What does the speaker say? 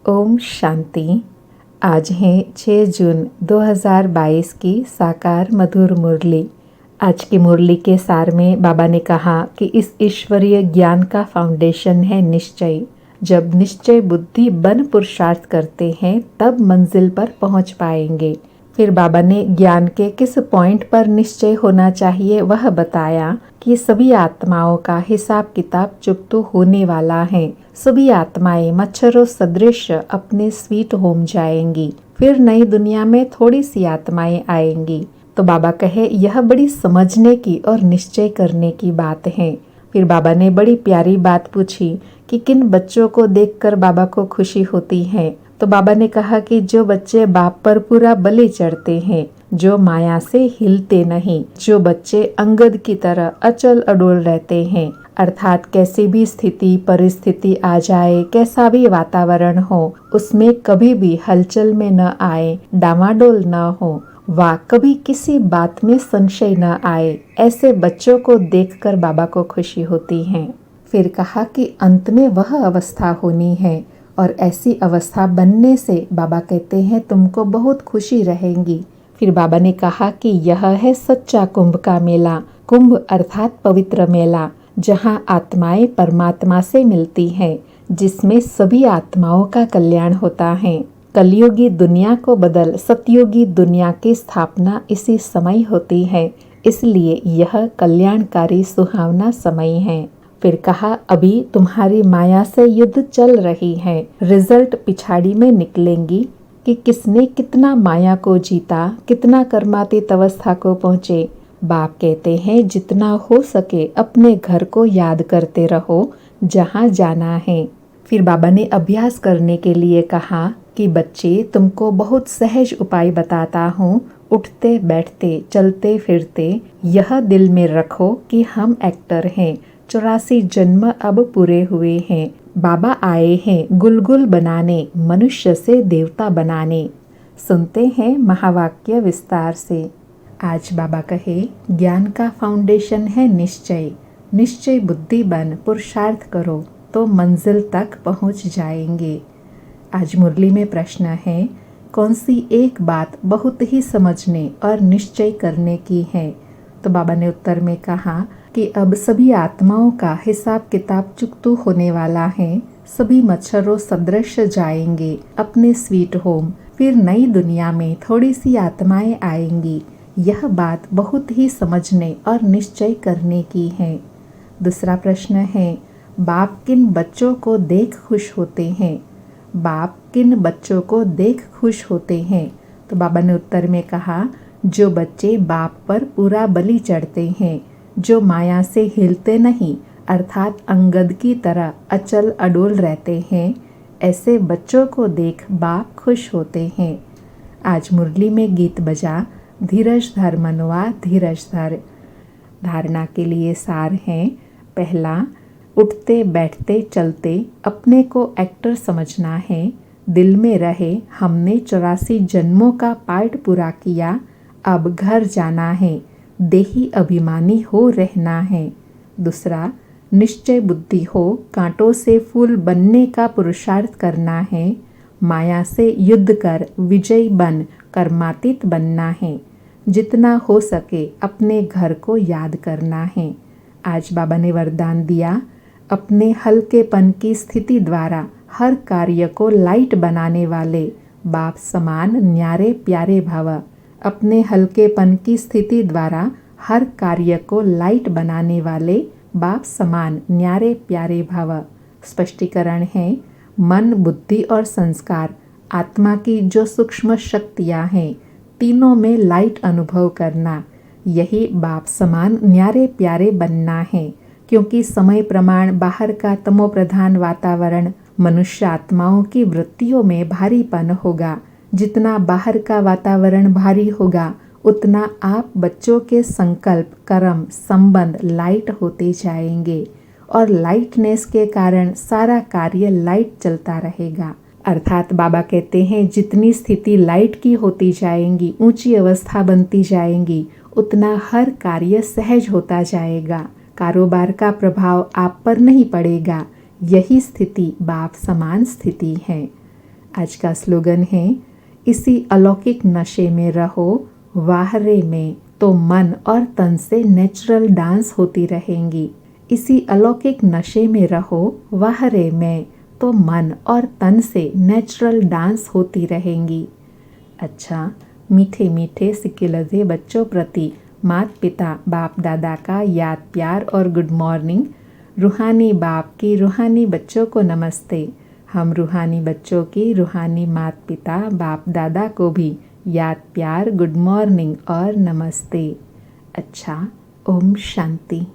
ओम शांति। आज है 6 जून 2022 की साकार मधुर मुरली। आज की मुरली के सार में बाबा ने कहा कि इस ईश्वरीय ज्ञान का फाउंडेशन है निश्चय। जब निश्चय बुद्धि बन पुरुषार्थ करते हैं तब मंजिल पर पहुंच पाएंगे। फिर बाबा ने ज्ञान के किस पॉइंट पर निश्चय होना चाहिए वह बताया कि सभी आत्माओं का हिसाब किताब चुकतो होने वाला है। सभी आत्माएं मच्छरों सदृश अपने स्वीट होम जाएंगी। फिर नई दुनिया में थोड़ी सी आत्माएं आएंगी। तो बाबा कहे यह बड़ी समझने की और निश्चय करने की बात है। फिर बाबा ने बड़ी प्यारी बात पूछी कि किन बच्चों को देखकर बाबा को खुशी होती है। तो बाबा ने कहा कि जो बच्चे बाप पर पूरा बलि चढ़ते हैं, जो माया से हिलते नहीं, जो बच्चे अंगद की तरह अचल अडोल रहते हैं, अर्थात कैसी भी स्थिति परिस्थिति आ जाए, कैसा भी वातावरण हो, उसमें कभी भी हलचल में न आए, डामाडोल न हो, वा कभी किसी बात में संशय न आए, ऐसे बच्चों को देखकर बाबा को खुशी होती है। फिर कहा कि अंत में वह अवस्था होनी है और ऐसी अवस्था बनने से बाबा कहते हैं तुमको बहुत खुशी रहेंगी। फिर बाबा ने कहा कि यह है सच्चा कुंभ का मेला। कुंभ अर्थात पवित्र मेला, जहाँ आत्माएं परमात्मा से मिलती हैं, जिसमें सभी आत्माओं का कल्याण होता है। कलयुगी दुनिया को बदल सतयुगी दुनिया की स्थापना इसी समय होती है, इसलिए यह कल्याणकारी सुहावना समय है। फिर कहा अभी तुम्हारी माया से युद्ध चल रही है, रिजल्ट पिछाड़ी में निकलेंगी कि किसने कितना माया को जीता, कितना कर्मातीत अवस्था को पहुँचे। बाप कहते हैं जितना हो सके अपने घर को याद करते रहो जहाँ जाना है। फिर बाबा ने अभ्यास करने के लिए कहा कि बच्चे तुमको बहुत सहज उपाय बताता हूँ। उठते बैठते चलते फिरते यह दिल में रखो कि हम एक्टर हैं। 84 जन्म अब पूरे हुए हैं। बाबा आए हैं गुलगुल बनाने, मनुष्य से देवता बनाने। सुनते हैं महावाक्य विस्तार से। आज बाबा कहे ज्ञान का फाउंडेशन है निश्चय। निश्चय बुद्धि बन पुरुषार्थ करो तो मंजिल तक पहुंच जाएंगे। आज मुरली में प्रश्न है कौन सी एक बात बहुत ही समझने और निश्चय करने की है। तो बाबा ने उत्तर में कहा कि अब सभी आत्माओं का हिसाब किताब चुकतू होने वाला है। सभी मच्छरों सदृश जाएंगे अपने स्वीट होम। फिर नई दुनिया में थोड़ी सी आत्माएं आएंगी। यह बात बहुत ही समझने और निश्चय करने की है। दूसरा प्रश्न है बाप किन बच्चों को देख खुश होते हैं। बाप किन बच्चों को देख खुश होते हैं। तो बाबा ने उत्तर में कहा जो बच्चे बाप पर पूरा बलि चढ़ते हैं, जो माया से हिलते नहीं, अर्थात अंगद की तरह अचल अडोल रहते हैं, ऐसे बच्चों को देख बाप खुश होते हैं। आज मुरली में गीत बजा धीरज धर मनवा धीरज धर। धारणा के लिए सार हैं। पहला, उठते बैठते चलते अपने को एक्टर समझना है। दिल में रहे हमने 84 जन्मों का पार्ट पूरा किया, अब घर जाना है, देही अभिमानी हो रहना है। दूसरा, निश्चय बुद्धि हो कांटों से फूल बनने का पुरुषार्थ करना है। माया से युद्ध कर विजयी बन कर्मातीत बनना है। जितना हो सके अपने घर को याद करना है। आज बाबा ने वरदान दिया अपने हल्केपन की स्थिति द्वारा हर कार्य को लाइट बनाने वाले बाप समान न्यारे प्यारे भव। अपने हल्केपन की स्थिति द्वारा हर कार्य को लाइट बनाने वाले बाप समान न्यारे प्यारे भव। स्पष्टीकरण है मन बुद्धि और संस्कार आत्मा की जो सूक्ष्म शक्तियाँ हैं, तीनों में लाइट अनुभव करना, यही बाप समान न्यारे प्यारे बनना है। क्योंकि समय प्रमाण बाहर का तमो प्रधान वातावरण मनुष्य आत्माओं की वृत्तियों में भारीपन होगा। जितना बाहर का वातावरण भारी होगा उतना आप बच्चों के संकल्प कर्म संबंध लाइट होते जाएंगे और लाइटनेस के कारण सारा कार्य लाइट चलता रहेगा। अर्थात बाबा कहते हैं जितनी स्थिति लाइट की होती जाएंगी, ऊंची अवस्था बनती जाएंगी, उतना हर कार्य सहज होता जाएगा। कारोबार का प्रभाव आप पर नहीं पड़ेगा। यही स्थिति बाप समान स्थिति है। आज का स्लोगन है, इसी अलौकिक नशे में रहो, वाहरे में तो मन और तन से नेचुरल डांस होती रहेंगी। इसी अलौकिक नशे में रहो, वाहरे में तो मन और तन से नेचुरल डांस होती रहेंगी। अच्छा, मीठे मीठे सिक्किलजे बच्चों प्रति माता पिता बाप दादा का याद प्यार और गुड मॉर्निंग। रूहानी बाप की रूहानी बच्चों को नमस्ते। हम रूहानी बच्चों की रूहानी माता पिता बाप दादा को भी याद प्यार गुड मॉर्निंग और नमस्ते। अच्छा, ओम शांति।